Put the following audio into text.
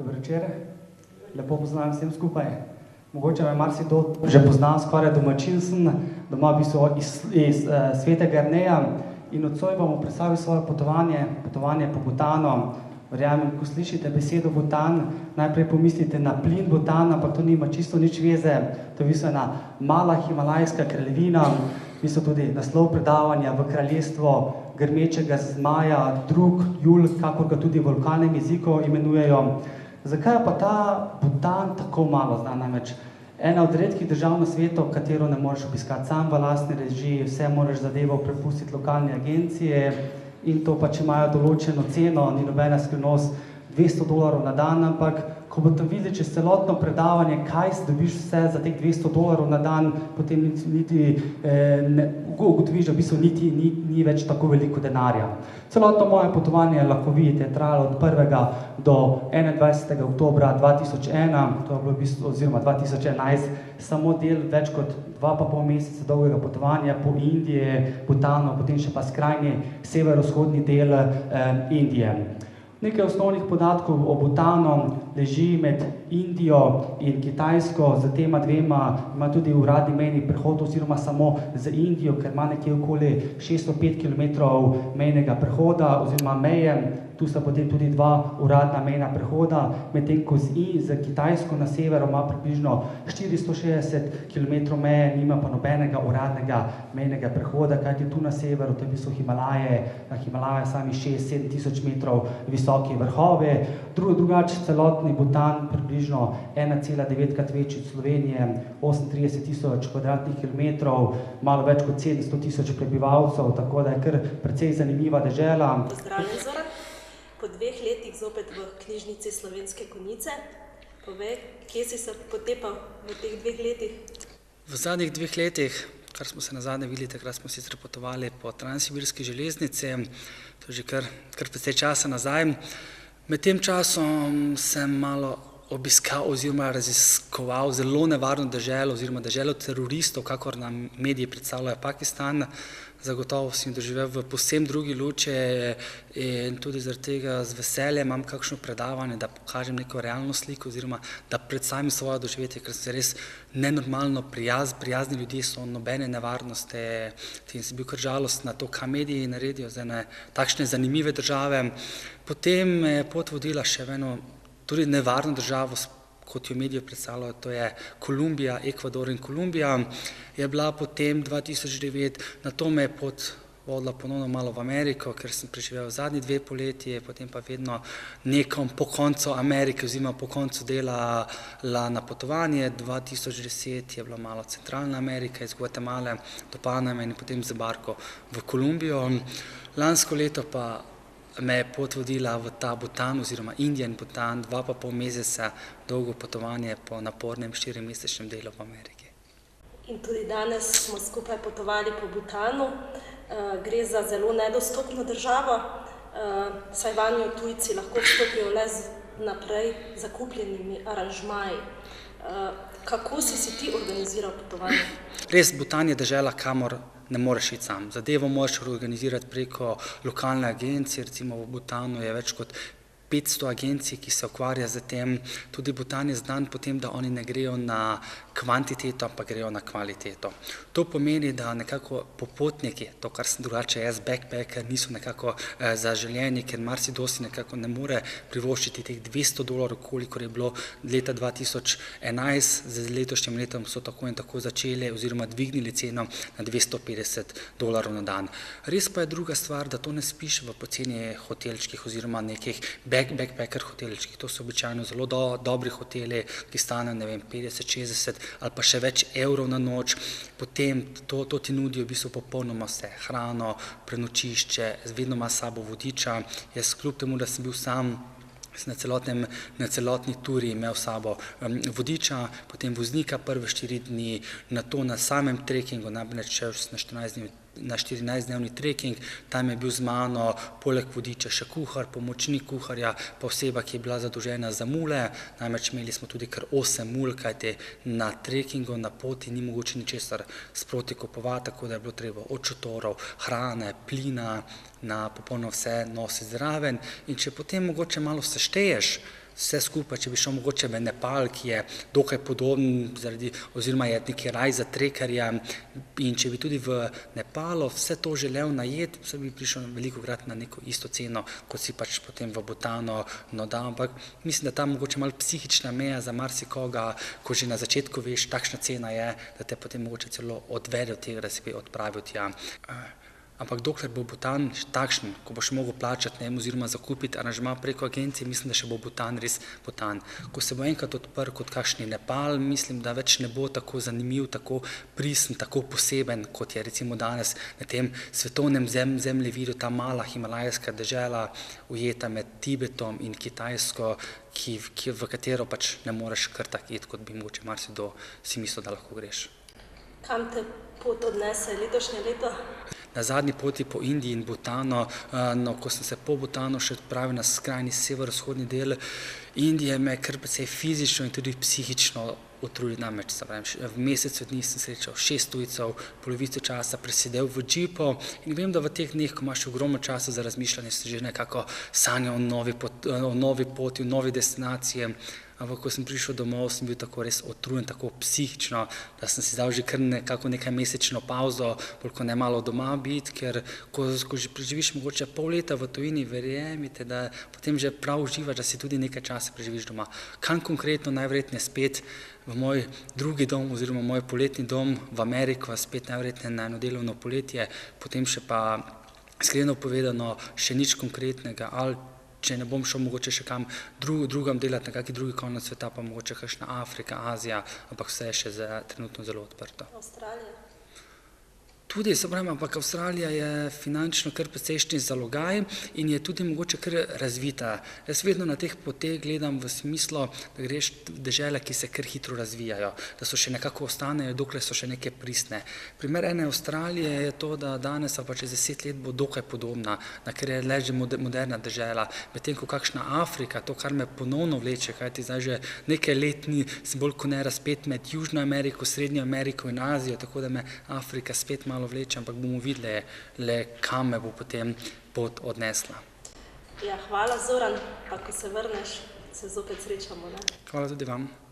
Dober večer, lepo pozdravljam vsem skupaj. Mogoče me marsikdo že pozna, skoraj domačin sem, doma v bistvu iz Svetega Jerneja in nocoj vam bom predstavil svoje potovanje po Butanu. Verjamem, ko slišite besedo Butan, najprej pomislite na plin Butan, ampak to nima čisto nič veze. To je v bistvu ena mala himalajska kraljevina, v bistvu tudi naslov predavanja v kraljestvu grmečega zmaja, drug Jul, kakor ga tudi v lokalnem jeziku imenujejo. Zakaj pa ta Butan tako malo znan? Namreč ena od redkih držav na svetu, katero ne moreš obiskati sam v lastni režiji, vse moraš zadevo prepustiti lokalni agencije in to pač imajo določeno ceno, ni nobena skrivnost, $200 na dan, ampak ko boste videli čez celotno predavanje, kaj dobiš vse za teh $200 na dan, potem niti ugotoviš, da v bistvu ni več tako veliko denarja. Celotno moje potovanje, lahko vidite, je trajalo od 1. do 21. oktobra 2001, to je bilo v bistvu, oziroma 2011, samo del več kot 2,5 meseca dolgega potovanja po Indiji, Butanu, potem še pa skrajni severovzhodni del Indije. Nekaj osnovnih podatkov o Butanu: leži med Indijo in Kitajsko, z tema dvema ima tudi uradni mejni prehod oziroma samo z Indijo, ker ima nekje okoli 605 km mejnega prehoda oziroma meje. Tu sta potem tudi 2 uradna mejna prehoda, medtem ko z Kitajsko na severu ima približno 460 km meje, nima pa nobenega uradnega mejnega prehoda, kajti tu na severu, to so Himalaje, na Himalaje sami 6-7 tisoč metrov visoki vrhovi. Drugače celotni Butan, približno 1,9-krat večji od Slovenije, 38 tisoč kvadratnih kilometrov, malo več kot 700 tisoč prebivalcev, tako da je kar precej zanimiva dežela. Pozdravljen, Zoran. Po 2 letih zopet v knjižnici Slovenske Konjice. Povej, kje si se potepal v teh 2 letih? V zadnjih 2 letih, kar smo se nazadnje videli, takrat smo sicer potovali po Transsibirski železnici, to je že kar precej časa nazaj. Med tem časom sem malo obiskal oziroma raziskoval zelo nevarno deželo oziroma deželo teroristov, kakor nam mediji predstavljajo Pakistan. Zagotovo sem doživel v povsem drugi luči in tudi zaradi tega z veseljem imam kakšno predavanje, da pokažem neko realno sliko oziroma da predstavim svoje doživetje, ker so res nenormalno prijazni ljudje, so nobene nevarnosti in sem bil kar žalosten na to, kaj mediji naredijo za ene takšne zanimive države. Potem me je pot vodila še v eno tudi nevarno državo, kot jo medijo predstavljajo, to je Kolumbija, Ekvador in Kolumbija, je bila potem 2009, na to me je pot vodila ponovno malo v Ameriko, ker sem preživel zadnji 2 poletji, potem pa vedno nekom po koncu Amerike oziroma po koncu dela na potovanje. 2010 je bila malo Centralna Amerika, iz Guatemale do Paname in potem z barko v Kolumbijo. Lansko leto pa me je pot vodila v ta Butan oziroma Indija in Butan, 2,5 meseca dolgo potovanje po napornem 4-mesečnem delu v Ameriki. In tudi danes smo skupaj potovali po Butanu. Gre za zelo nedostopno državo, saj vanjo tujci lahko vstopijo le z naprej zakupljenimi aranžmaji. Kako si ti organiziral potovanje? Res, Butan je dežela, kamor ne moreš iti sam. Zadevo moraš organizirati preko lokalne agencije, recimo v Butanu je več kot 500 agencij, ki se ukvarja z tem. Tudi Butan je znan po tem, da oni ne grejo na kvantiteto, ampak grejo na kvaliteto. To pomeni, da nekako popotniki, to kar sem drugače jaz, backpacker, niso nekako zaželjeni, ker marsikdo si nekako ne more privoščiti teh $200, kolikor je bilo leta 2011, z letošnjim letom so tako in tako začeli oziroma dvignili ceno na $250 na dan. Res pa je druga stvar, da to ne spiš v poceni hotelčkih oziroma nekih backpacker hotelčkih. To so običajno zelo dobri hoteli, ki stanejo, ne vem, 50-60 ali pa še več evrov na noč. Potem to ti nudijo v bistvu popolnoma vse. Hrano, prenočišče, vedno ima s sabo vodiča. Jaz kljub temu, da sem bil sam, na celotni turi imel s sabo vodiča, potem voznika prve 4 dni, nato na samem trekingu, namreč šel na 14-dnevni treking, tam je bil z mano poleg vodiča še kuhar, pomočnik kuharja, pa oseba, ki je bila zadolžena za mule, namreč imeli smo tudi kar 8 mul, kajti na trekingu, na poti ni mogoče ničesar sproti kupovati, tako da je bilo treba od šotorov, hrane, plina, na popolno vse nositi zraven. In če potem mogoče malo sešteješ vse skupaj, če bi šel mogoče v Nepal, ki je dokaj podoben oziroma je neki raj za trekerja, in če bi tudi v Nepalu vse to želel najeti, se bi prišel velikokrat na neko isto ceno, kot si pač potem v Butanu da, ampak mislim, da ta mogoče malo psihična meja za marsikoga, ko že na začetku veš, takšna cena je, da te potem mogoče celo odvede od tega, da si bi odpravil tja. Ampak dokler bo Butan takšen, ko boš mogel plačati oziroma zakupiti aranžma preko agencije, mislim, da še bo Butan res Butan. Ko se bo enkrat odprl kot kakšni Nepal, mislim, da več ne bo tako zanimiv, tako pristen, tako poseben, kot je recimo danes na tem svetovnem zemljevidu ta mala himalajska dežela, ujeta med Tibetom in Kitajsko, v katero pač ne moreš kar tako iti, kot bi mogoče marsikdo si mislil, da lahko greš. Kam te pot odnese letošnje leto? Na zadnji poti po Indiji in Butanu, ko sem se po Butanu še odpravil na skrajni severovzhodni del Indije, me kar precej fizično in tudi psihično utrudil, namreč v mesecu dni sem srečal 6 tujcev, polovico časa presedel v džipu in vem, da v teh dneh, ko imaš ogromno časa za razmišljanje, se že nekako sanjal o novi poti, o novi destinaciji. Ampak ko sem prišel domov, sem bil tako res utrujen, tako psihično, da sem si dal že kar nekaj mesečno pauzo, koliko ne malo doma biti, ker ko že preživiš mogoče pol leta v tujini, verjemite, da potem že prav uživaš, da si tudi nekaj časa preživiš doma. Kam konkretno, najverjetneje spet v moj drugi dom oziroma moj poletni dom v Ameriko, spet najverjetneje na eno delovno poletje, potem še pa, iskreno povedano, še nič konkretnega, ali če ne bom šel mogoče še kam drugam delati, na kakšen drugi konec sveta, pa mogoče kakšna Afrika, Azija, ampak vse je še trenutno zelo odprto. Avstralija? Tudi, se pravim, ampak Avstralija je finančno kar precejšnji zalogaj in je tudi mogoče kar razvita. Jaz vedno na teh poteh gledam v smislu, da greš v dežele, ki se kar hitro razvijajo, da so še nekako ostanejo, dokler so še neke pristne. Primer ene Avstralije je to, da danes ali pa čez 10 let bo dokaj podobna, ker je le že moderna dežela, medtem ko kakšna Afrika, to, kar me ponovno vleče, kajti zdaj že nekaj let sem bolj kot ne razpet med Južno Ameriko, Srednjo Ameriko in Azijo, tako da me Afrika spet malo vleče, ampak bomo videli le, kam me bo potem pot odnesla. Ja, hvala Zoran, pa ko se vrneš, se zopet srečamo, ne? Hvala tudi vam.